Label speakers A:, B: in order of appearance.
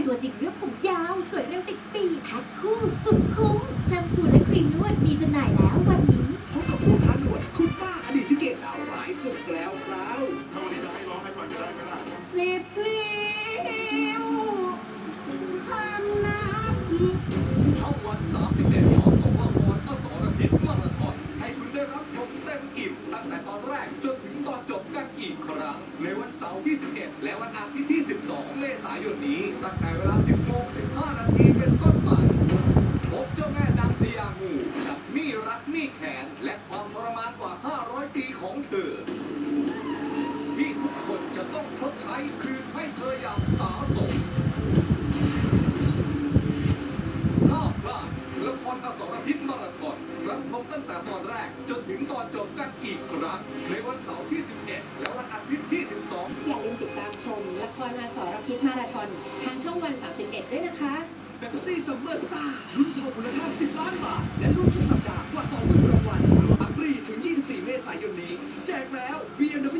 A: ตัวจริงเรื่องผมยาวสวยเร็วติดปีแพ็คคู่สุดคุ้มแชมพูและครีมนวดมีจำหน่ายแล้ววันนี้
B: พบกับผู้ท้าหนวดคุณป้าอดีตที่เกตดาวร้ายสุดแล้วครับ
C: ถ้าวันนี้จะให้ร้องให้ฟังจะได้ไหมล่ะ
D: สิบนิ้วคำนับ
E: ช่องวัน31ของสวพรก็สรพิษมาราธอนให้คุณได้รับชมเต็มอิ่มตั้งแต่ตอนแรกจนถึงตอนจบกันอีกครั้งในวันเสาร์ที่11และวันอาทิตย์ที่12เมษายนนี้ตั้งแต่เวลา 10:15 นาทีเป็นต้นไปพบเจ้าแม่นางพญางูกับหนี้รักหนี้แค้นและความทรมานกว่า500ปีของเธอที่ทุกคนจะต้องชดใช้คืนให้เธออย่างสาสมห้ามพลาดละครอสรพิษมาราธอนรับชมตั้งแต่ตอนแรกจนถึงตอนจบกันอีกครั้งในวันเสาร์ที่11และวันอาทิตย์ที่12
A: อย่าลืมติดตามชมละครอสรพิษมาราธอนทางช่องวัน31ด้วยนะคะ
B: เบปซี่ซัมเมอร์ซ่าลุ้นโชว์มูลค่า10 ล้านบาทและลุ้นทุกสัปดาห์กว่า 20,000 รางวัลรวมอัปรีถึง 24 เมษายนนี้แจกแล้ว BMW